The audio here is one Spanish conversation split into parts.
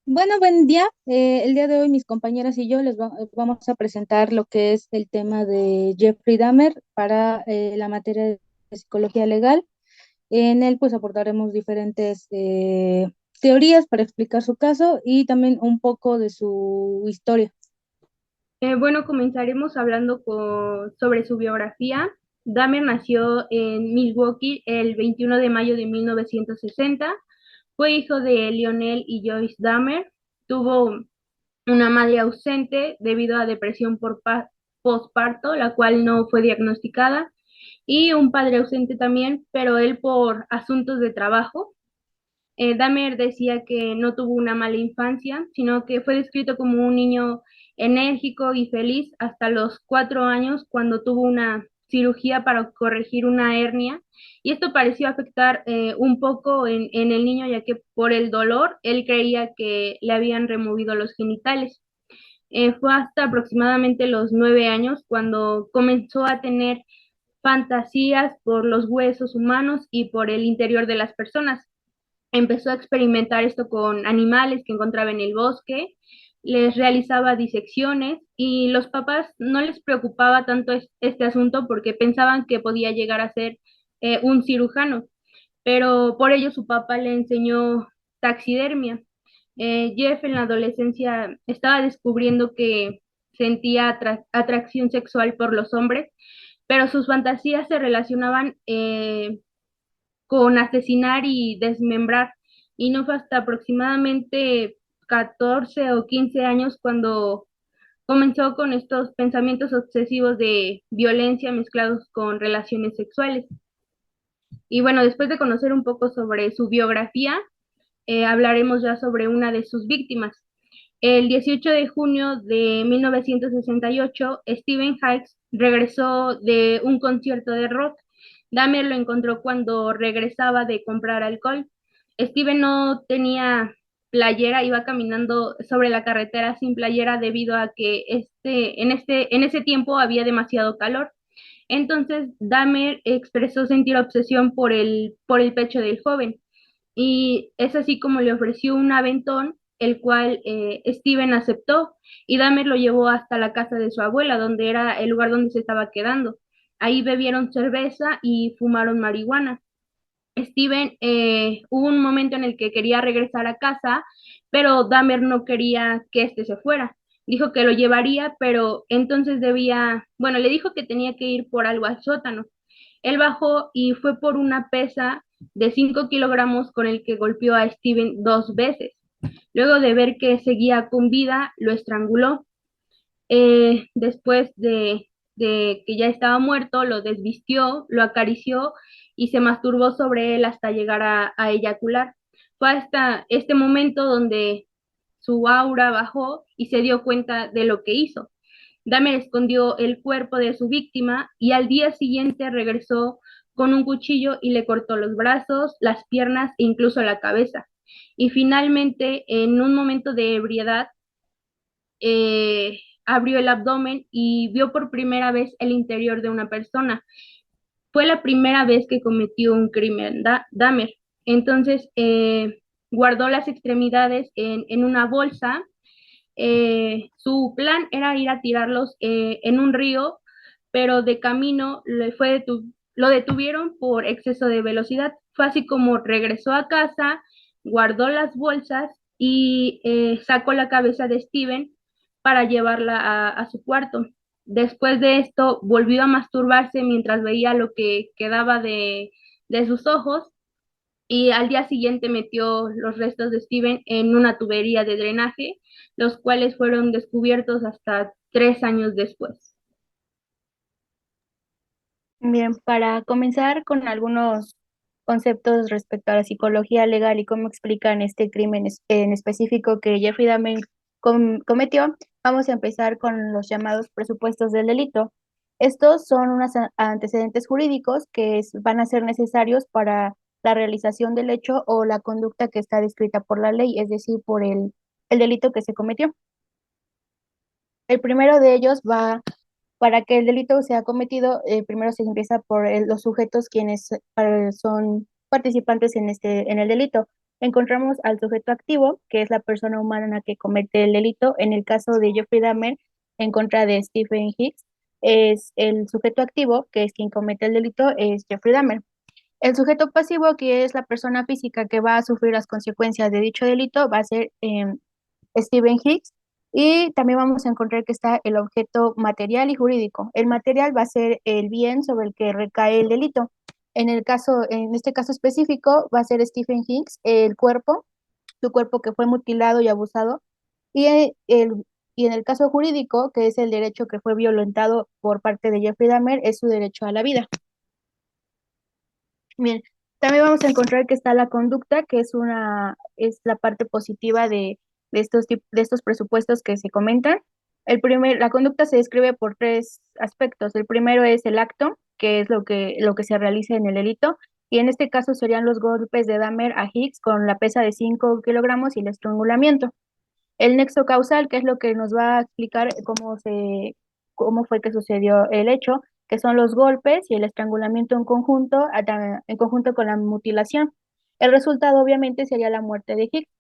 Bueno, buen día. El día de hoy mis compañeras y yo vamos a presentar lo que es el tema de Jeffrey Dahmer para la materia de psicología legal. En él pues abordaremos diferentes teorías para explicar su caso y también un poco de su historia. Bueno, comenzaremos hablando sobre su biografía. Dahmer nació en Milwaukee el 21 de mayo de 1960. Fue hijo de Lionel y Joyce Dahmer. Tuvo una madre ausente debido a depresión por posparto, la cual no fue diagnosticada, y un padre ausente también, pero él por asuntos de trabajo. Dahmer decía que no tuvo una mala infancia, sino que fue descrito como un niño enérgico y feliz hasta los 4 años, cuando tuvo una cirugía para corregir una hernia. Y esto pareció afectar un poco en el niño, ya que por el dolor él creía que le habían removido los genitales. Fue hasta aproximadamente los 9 años cuando comenzó a tener fantasías por los huesos humanos y por el interior de las personas. Empezó a experimentar esto con animales que encontraba en el bosque, les realizaba disecciones, y los papás no les preocupaba tanto este asunto porque pensaban que podía llegar a ser un cirujano, pero por ello su papá le enseñó taxidermia. Jeff en la adolescencia estaba descubriendo que sentía atracción sexual por los hombres, pero sus fantasías se relacionaban con asesinar y desmembrar. Y no fue hasta aproximadamente 14 o 15 años cuando comenzó con estos pensamientos obsesivos de violencia mezclados con relaciones sexuales. Y bueno, después de conocer un poco sobre su biografía, hablaremos ya sobre una de sus víctimas. El 18 de junio de 1968, Stephen Hicks regresó de un concierto de rock. Dahmer lo encontró cuando regresaba de comprar alcohol. Steven no tenía playera, iba caminando sobre la carretera sin playera debido a que en ese tiempo había demasiado calor. Entonces Dahmer expresó sentir obsesión por el pecho del joven, y es así como le ofreció un aventón, el cual Steven aceptó, y Dahmer lo llevó hasta la casa de su abuela, donde era el lugar donde se estaba quedando. Ahí bebieron cerveza y fumaron marihuana. Steven, hubo un momento en el que quería regresar a casa, pero Dahmer no quería que este se fuera. Dijo que lo llevaría, pero entonces bueno, le dijo que tenía que ir por algo al sótano. Él bajó y fue por una pesa de 5 kilogramos con el que golpeó a Steven 2 veces. Luego de ver que seguía con vida, lo estranguló. Después de que ya estaba muerto, lo desvistió, lo acarició y se masturbó sobre él hasta llegar a eyacular. Fue hasta este momento donde su aura bajó y se dio cuenta de lo que hizo. Dahmer escondió el cuerpo de su víctima y al día siguiente regresó con un cuchillo y le cortó los brazos, las piernas e incluso la cabeza. Y finalmente, en un momento de ebriedad, abrió el abdomen y vio por primera vez el interior de una persona. Fue la primera vez que cometió un crimen, Dahmer. Entonces, guardó las extremidades en una bolsa. Su plan era ir a tirarlos en un río, pero de camino lo detuvieron por exceso de velocidad. Fue así como regresó a casa, guardó las bolsas y sacó la cabeza de Steven para llevarla a su cuarto. Después de esto, volvió a masturbarse mientras veía lo que quedaba de sus ojos, y al día siguiente metió los restos de Steven en una tubería de drenaje, los cuales fueron descubiertos hasta 3 años después. Bien, para comenzar con algunos conceptos respecto a la psicología legal y cómo explican este crimen en específico que Jeffrey Dahmer cometió, vamos a empezar con los llamados presupuestos del delito. Estos son unos antecedentes jurídicos que van a ser necesarios para la realización del hecho o la conducta que está descrita por la ley, es decir, por el delito que se cometió. El primero de ellos va, para que el delito sea cometido, primero se empieza por los sujetos quienes son participantes en en el delito. Encontramos al sujeto activo, que es la persona humana que comete el delito. En el caso de Jeffrey Dahmer, en contra de Stephen Hicks, es el sujeto activo, que es quien comete el delito, es Jeffrey Dahmer. El sujeto pasivo, que es la persona física que va a sufrir las consecuencias de dicho delito, va a ser Stephen Hicks. Y también vamos a encontrar que está el objeto material y jurídico. El material va a ser el bien sobre el que recae el delito. En este caso específico, va a ser Stephen Hicks, el cuerpo, su cuerpo que fue mutilado y abusado. Y, y en el caso jurídico, que es el derecho que fue violentado por parte de Jeffrey Dahmer, es su derecho a la vida. Bien, también vamos a encontrar que está la conducta, que es la parte positiva de estos presupuestos que se comentan. La conducta se describe por tres aspectos. El primero es el acto, que es lo que se realiza en el delito, y en este caso serían los golpes de Dahmer a Hicks con la pesa de 5 kilogramos y el estrangulamiento. El nexo causal, que es lo que nos va a explicar cómo fue que sucedió el hecho, que son los golpes y el estrangulamiento en conjunto con la mutilación. El resultado obviamente sería la muerte de Hicks.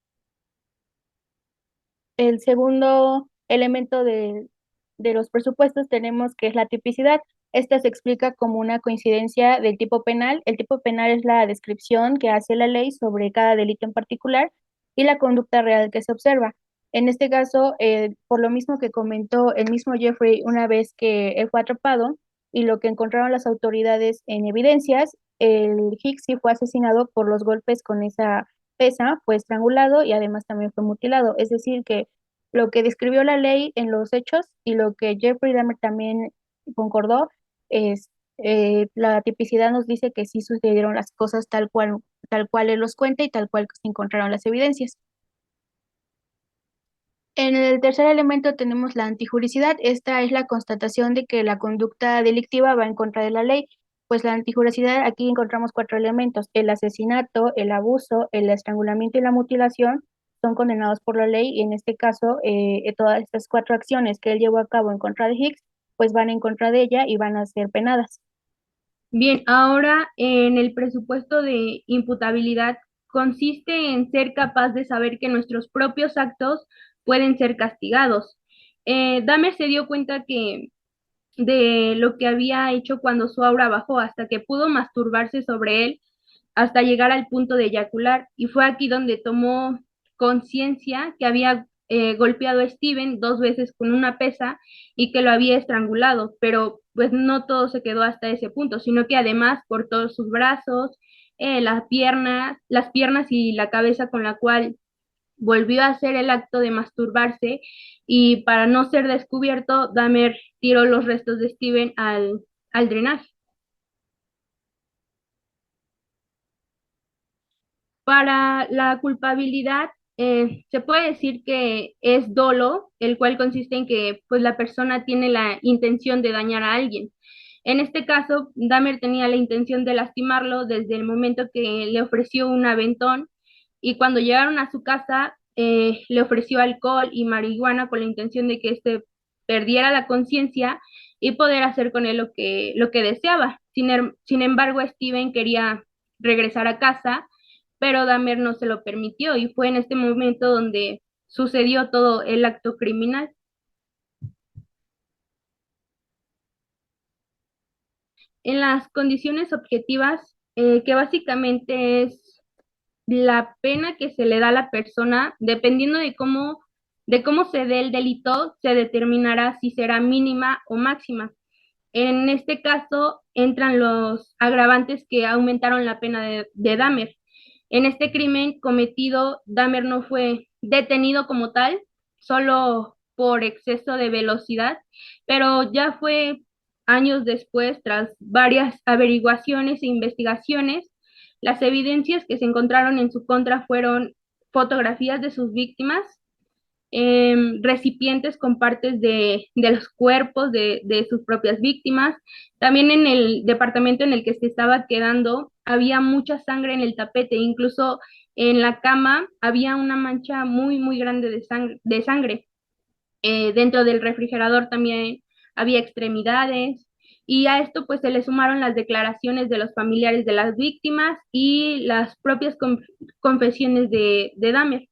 El segundo elemento de los presupuestos tenemos que es la tipicidad. Esta se explica como una coincidencia del tipo penal. El tipo penal es la descripción que hace la ley sobre cada delito en particular y la conducta real que se observa. En este caso, por lo mismo que comentó el mismo Jeffrey una vez que él fue atrapado y lo que encontraron las autoridades en evidencias, el Hicks sí fue asesinado por los golpes con esa pesa, fue estrangulado y además también fue mutilado. Es decir, que lo que describió la ley en los hechos y lo que Jeffrey Dahmer también concordó es la tipicidad nos dice que sí sucedieron las cosas tal cual él los cuenta y tal cual se encontraron las evidencias. En el tercer elemento tenemos la antijuricidad. Esta es la constatación de que la conducta delictiva va en contra de la ley. Pues la antijuricidad, aquí encontramos cuatro elementos. El asesinato, el abuso, el estrangulamiento y la mutilación son condenados por la ley y en este caso todas estas cuatro acciones que él llevó a cabo en contra de Hicks, pues van en contra de ella y van a ser penadas. Bien, ahora en el presupuesto de imputabilidad consiste en ser capaz de saber que nuestros propios actos pueden ser castigados. Dahmer se dio cuenta que de lo que había hecho cuando su aura bajó, hasta que pudo masturbarse sobre él hasta llegar al punto de eyacular. Y fue aquí donde tomó conciencia que había golpeado a Steven 2 veces con una pesa y que lo había estrangulado, pero pues no todo se quedó hasta ese punto, sino que además cortó sus brazos, las piernas y la cabeza con la cual volvió a hacer el acto de masturbarse y para no ser descubierto, Dahmer tiró los restos de Steven al drenaje. Para la culpabilidad, se puede decir que es dolo, el cual consiste en que pues, la persona tiene la intención de dañar a alguien. En este caso, Dahmer tenía la intención de lastimarlo desde el momento que le ofreció un aventón y cuando llegaron a su casa le ofreció alcohol y marihuana con la intención de que éste perdiera la conciencia y poder hacer con él lo que deseaba. Sin embargo, Steven quería regresar a casa pero Dahmer no se lo permitió y fue en este momento donde sucedió todo el acto criminal. En las condiciones objetivas, que básicamente es la pena que se le da a la persona, dependiendo de cómo se dé el delito, se determinará si será mínima o máxima. En este caso entran los agravantes que aumentaron la pena de Dahmer. En este crimen cometido, Dahmer no fue detenido como tal, solo por exceso de velocidad, pero ya fue años después, tras varias averiguaciones e investigaciones, las evidencias que se encontraron en su contra fueron fotografías de sus víctimas, recipientes con partes de los cuerpos de sus propias víctimas. También en el departamento en el que se estaba quedando había mucha sangre en el tapete, incluso en la cama había una mancha muy, muy grande de sangre. Dentro del refrigerador también había extremidades. Y a esto pues se le sumaron las declaraciones de los familiares de las víctimas y las propias confesiones de Dahmer.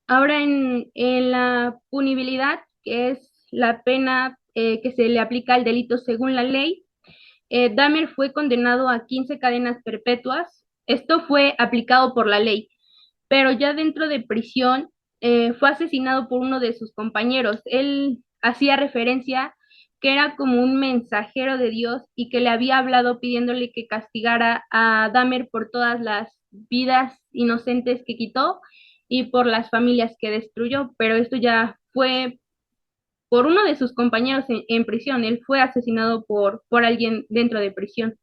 Ahora en la punibilidad, que es la pena que se le aplica al delito según la ley, Dahmer fue condenado a 15 cadenas perpetuas. Esto fue aplicado por la ley, pero ya dentro de prisión fue asesinado por uno de sus compañeros. Él hacía referencia que era como un mensajero de Dios y que le había hablado pidiéndole que castigara a Dahmer por todas las vidas inocentes que quitó y por las familias que destruyó, pero esto ya fue por uno de sus compañeros en prisión. Él fue asesinado por alguien dentro de prisión.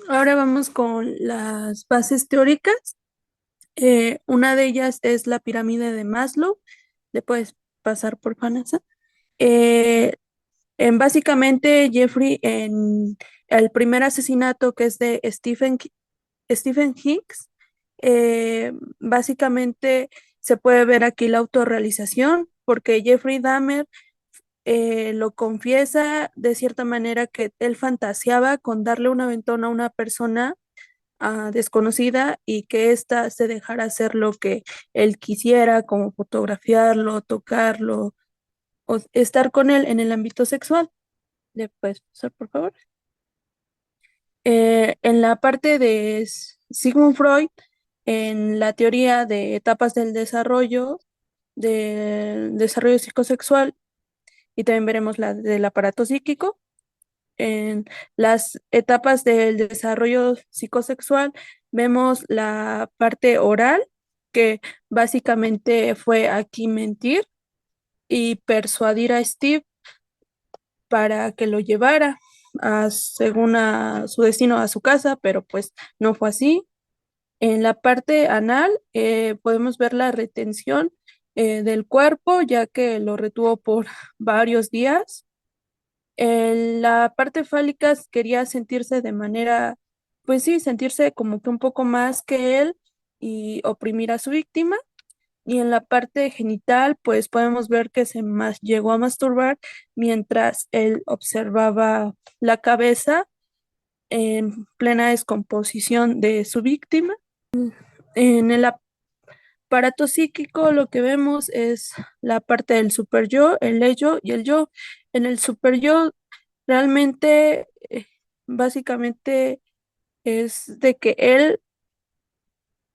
Ahora vamos con las bases teóricas. Una de ellas es la pirámide de Maslow. Le puedes pasar por Vanessa. Eh, Básicamente, Jeffrey, en el primer asesinato que es de Stephen Hicks, básicamente se puede ver aquí la autorrealización, porque Jeffrey Dahmer lo confiesa de cierta manera que él fantaseaba con darle un aventón a una persona desconocida y que ésta se dejara hacer lo que él quisiera, como fotografiarlo, tocarlo o estar con él en el ámbito sexual. ¿Le puedes pasar, por favor? En la parte de Sigmund Freud, en la teoría de etapas del desarrollo psicosexual, y también veremos la del aparato psíquico. En las etapas del desarrollo psicosexual vemos la parte oral, que básicamente fue aquí mentir y persuadir a Steve para que lo llevara según a su destino a su casa, pero pues no fue así. En la parte anal podemos ver la retención del cuerpo, ya que lo retuvo por varios días. En la parte fálica quería sentirse de manera, pues sí, sentirse como que un poco más que él y oprimir a su víctima. Y en la parte genital, pues podemos ver que llegó a masturbar mientras él observaba la cabeza en plena descomposición de su víctima. En el aparato psíquico lo que vemos es la parte del super yo, el ello y el yo. En el super yo realmente, básicamente es de que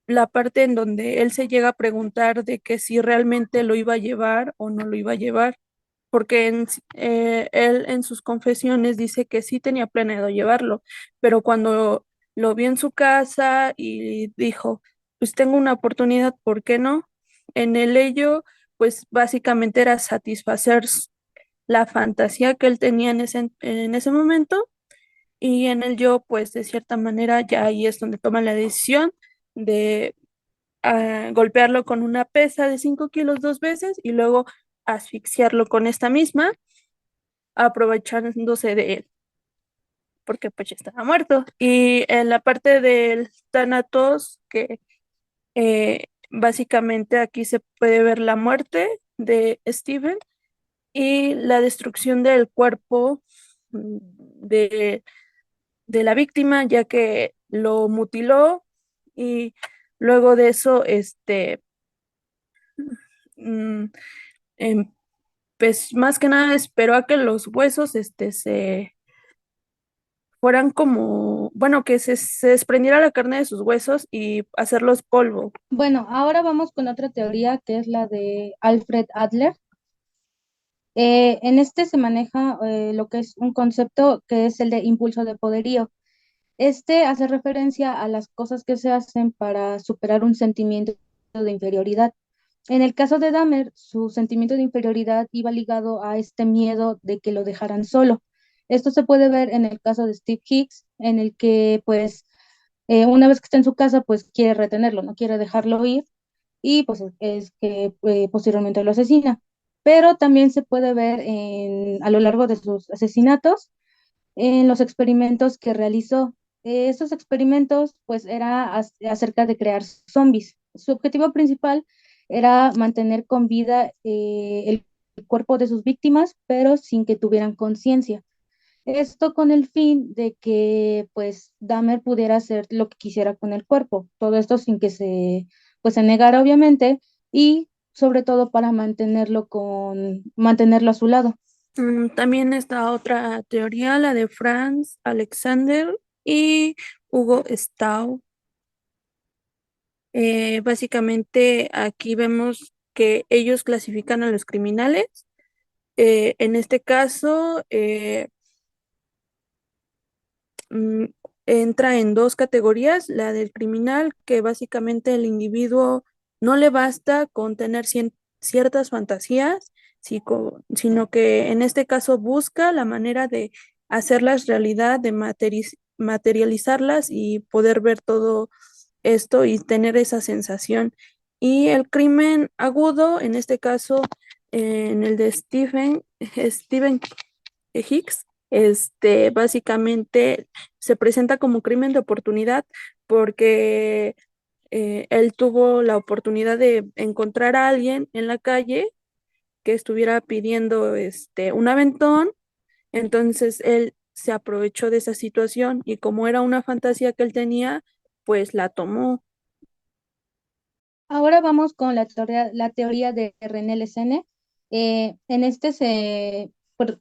la parte en donde él se llega a preguntar de que si realmente lo iba a llevar o no lo iba a llevar, porque él en sus confesiones dice que sí tenía planeado llevarlo, pero cuando lo vio en su casa y dijo, pues tengo una oportunidad, ¿por qué no? En el ello, pues básicamente era satisfacer la fantasía que él tenía en ese momento, y en el yo, pues de cierta manera ya ahí es donde toma la decisión de golpearlo con una pesa de 5 kilos 2 veces y luego asfixiarlo con esta misma, aprovechándose de él, porque pues ya estaba muerto. Y en la parte del Thanatos, que básicamente aquí se puede ver la muerte de Steven y la destrucción del cuerpo de, de la víctima, ya que lo mutiló y luego de eso, mm, em, pues más que nada esperó a que los huesos, se fueran como, bueno, que se desprendiera la carne de sus huesos y hacerlos polvo. Bueno, ahora vamos con otra teoría que es la de Alfred Adler. En este se maneja lo que es un concepto que es el de impulso de poderío. Este hace referencia a las cosas que se hacen para superar un sentimiento de inferioridad. En el caso de Dahmer, su sentimiento de inferioridad iba ligado a este miedo de que lo dejaran solo. Esto se puede ver en el caso de Steve Hicks, en el que pues una vez que está en su casa, pues quiere retenerlo, no quiere dejarlo ir y pues es que posteriormente lo asesina. Pero también se puede ver a lo largo de sus asesinatos en los experimentos que realizó. Estos experimentos, pues, era acerca de crear zombies. Su objetivo principal era mantener con vida el cuerpo de sus víctimas, pero sin que tuvieran conciencia. Esto con el fin de que pues Dahmer pudiera hacer lo que quisiera con el cuerpo, todo esto sin que se negara obviamente y sobre todo para mantenerlo a su lado. También está otra teoría, la de Franz Alexander y Hugo Stau. Básicamente aquí vemos que ellos clasifican a los criminales. En este caso, mm, entra en dos categorías, la del criminal, que básicamente el individuo no le basta con tener ciertas fantasías, sino que en este caso busca la manera de hacerlas realidad, de materializarlas y poder ver todo esto y tener esa sensación. Y el crimen agudo, en este caso, en el de Stephen Hicks, básicamente se presenta como crimen de oportunidad porque él tuvo la oportunidad de encontrar a alguien en la calle que estuviera pidiendo un aventón, entonces él se aprovechó de esa situación y como era una fantasía que él tenía, pues la tomó. Ahora vamos con la teoría de René Lesene. En este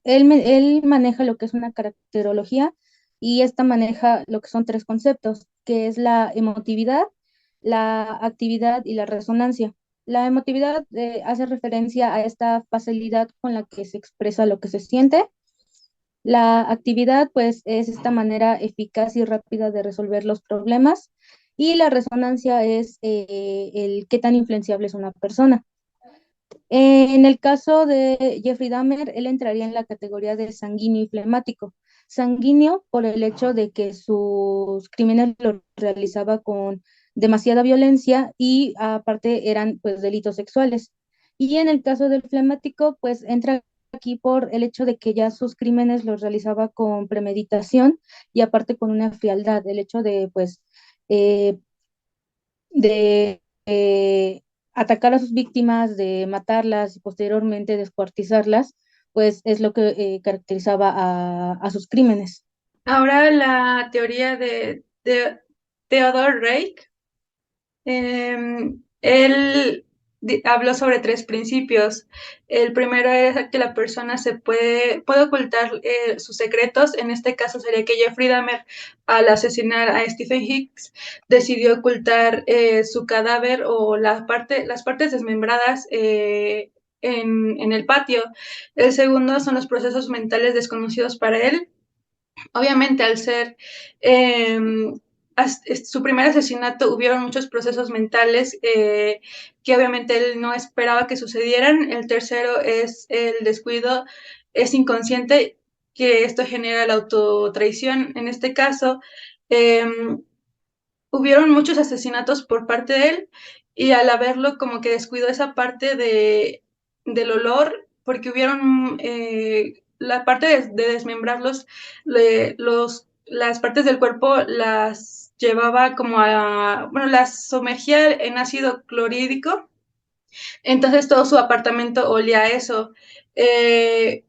él maneja lo que es una caracterología y esta maneja lo que son tres conceptos, que es la emotividad, la actividad y la resonancia. La emotividad hace referencia a esta facilidad con la que se expresa lo que se siente. La actividad, pues, es esta manera eficaz y rápida de resolver los problemas y la resonancia es el qué tan influenciable es una persona. En el caso de Jeffrey Dahmer, él entraría en la categoría de sanguíneo y flemático. Sanguíneo por el hecho de que sus crímenes los realizaba con demasiada violencia y aparte eran pues delitos sexuales. Y en el caso del flemático, pues entra aquí por el hecho de que ya sus crímenes los realizaba con premeditación y aparte con una frialdad, el hecho de pues eh, de atacar a sus víctimas, de matarlas y posteriormente descuartizarlas, pues es lo que caracterizaba a sus crímenes. Ahora la teoría de Theodore Reik. Él habló sobre tres principios. El primero es que la persona puede ocultar sus secretos. En este caso sería que Jeffrey Dahmer, al asesinar a Stephen Hicks, decidió ocultar su cadáver o las partes desmembradas en el patio. El segundo son los procesos mentales desconocidos para él. Obviamente, al ser eh, su primer asesinato, hubieron muchos procesos mentales que obviamente él no esperaba que sucedieran. El tercero es el descuido, es inconsciente, que esto genera la autotraición. En este caso, eh, hubieron muchos asesinatos por parte de él y al haberlo como que descuidó esa parte del olor, porque hubieron la parte de desmembrarlos, las partes del cuerpo las llevaba como bueno, las sumergía en ácido clorhídrico, entonces todo su apartamento olía a eso.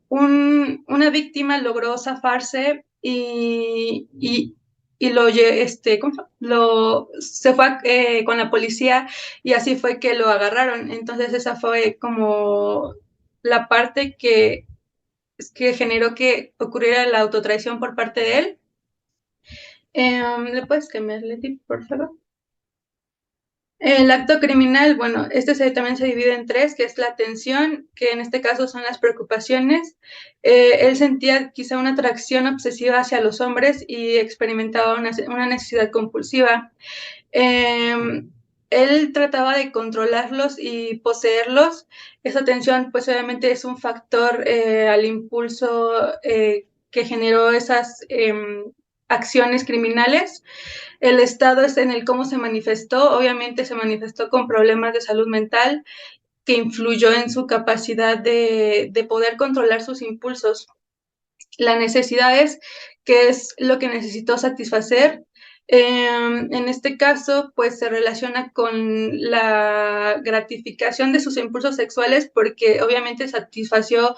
Una víctima logró zafarse y se fue con la policía y así fue que lo agarraron. Entonces esa fue como la parte que generó que ocurriera la autotraición por parte de él. ¿Le puedes cambiar, Leti, por favor? El acto criminal, bueno, también se divide en tres, que es la atención, que en este caso son las preocupaciones. Él sentía quizá una atracción obsesiva hacia los hombres y experimentaba una necesidad compulsiva. Él trataba de controlarlos y poseerlos. Esa atención, pues obviamente es un factor al impulso que generó esas acciones criminales. El estado es en el cómo se manifestó, obviamente se manifestó con problemas de salud mental que influyó en su capacidad de poder controlar sus impulsos. La necesidad es qué es lo que necesitó satisfacer. En este caso, pues se relaciona con la gratificación de sus impulsos sexuales porque obviamente satisfació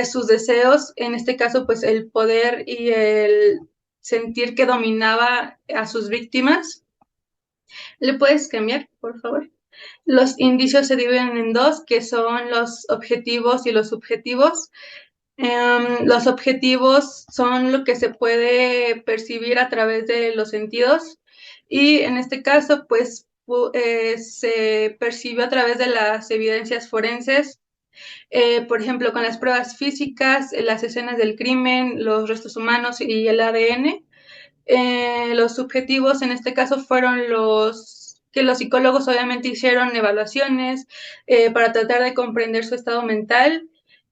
sus deseos, en este caso, pues el poder y el sentir que dominaba a sus víctimas. ¿Le puedes cambiar, por favor? Los indicios se dividen en dos, que son los objetivos y los subjetivos. Los objetivos son lo que se puede percibir a través de los sentidos y en este caso, pues, se percibió a través de las evidencias forenses, por ejemplo, con las pruebas físicas, las escenas del crimen, los restos humanos y el ADN. Los subjetivos en este caso fueron los que los psicólogos obviamente hicieron evaluaciones para tratar de comprender su estado mental.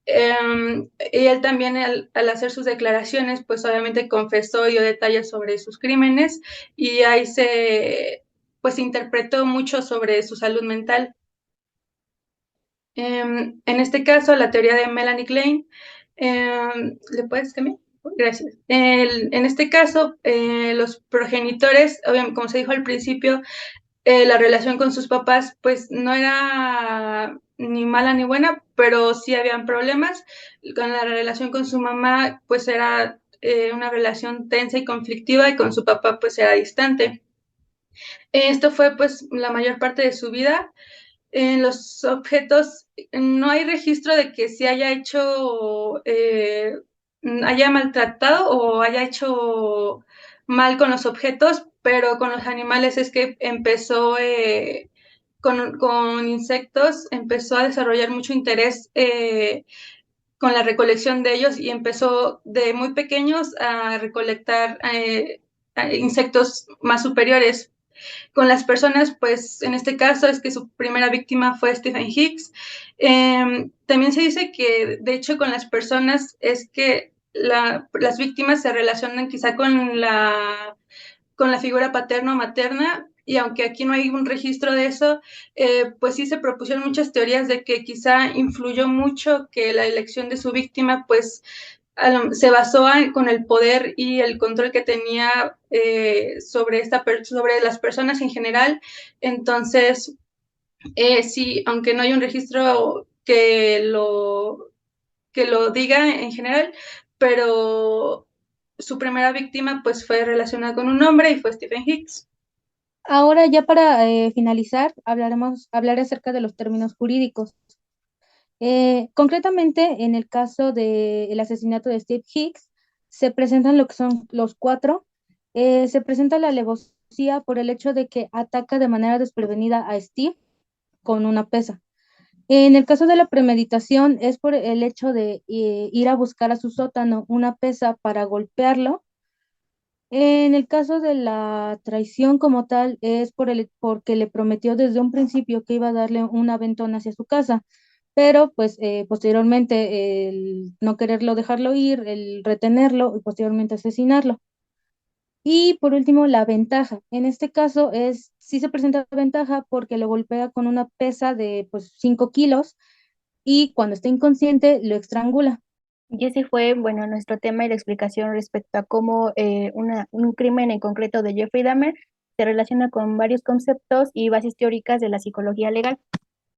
Y él también al hacer sus declaraciones, pues obviamente confesó y dio detalles sobre sus crímenes y ahí pues interpretó mucho sobre su salud mental. En este caso, la teoría de Melanie Klein, ¿le puedes cambiar? Gracias. En este caso, los progenitores, obviamente, como se dijo al principio, la relación con sus papás, pues no era ni mala ni buena, pero sí habían problemas. Con la relación con su mamá, pues era una relación tensa y conflictiva, y con su papá, pues era distante. Esto fue, pues, la mayor parte de su vida. En los objetos no hay registro de que se haya hecho, haya maltratado o haya hecho mal con los objetos, pero con los animales es que empezó, con insectos, empezó a desarrollar mucho interés con la recolección de ellos y empezó de muy pequeños a recolectar insectos más superiores. Con las personas, pues en este caso es que su primera víctima fue Stephen Hicks. También se dice que, de hecho, con las personas es que las víctimas se relacionan quizá con la figura paterna o materna, y aunque aquí no hay un registro de eso, pues sí se propusieron muchas teorías de que quizá influyó mucho que la elección de su víctima, pues se basó con el poder y el control que tenía sobre las personas en general. Entonces, sí, aunque no hay un registro que lo diga en general, pero su primera víctima pues fue relacionada con un hombre y fue Stephen Hicks. Ahora ya para finalizar, hablaré acerca de los términos jurídicos. Concretamente, en el caso del asesinato de Steve Hicks, se presentan lo que son los cuatro. Se presenta la alevosía por el hecho de que ataca de manera desprevenida a Steve con una pesa. En el caso de la premeditación, es por el hecho de ir a buscar a su sótano una pesa para golpearlo. En el caso de la traición como tal, es porque le prometió desde un principio que iba a darle un aventón hacia su casa, pero pues posteriormente el no quererlo dejarlo ir, el retenerlo y posteriormente asesinarlo. Y por último, la ventaja. En este caso sí se presenta ventaja porque lo golpea con una pesa de pues 5 kilos y cuando está inconsciente lo estrangula. Y ese fue, bueno, nuestro tema y la explicación respecto a cómo un crimen en concreto de Jeffrey Dahmer se relaciona con varios conceptos y bases teóricas de la psicología legal.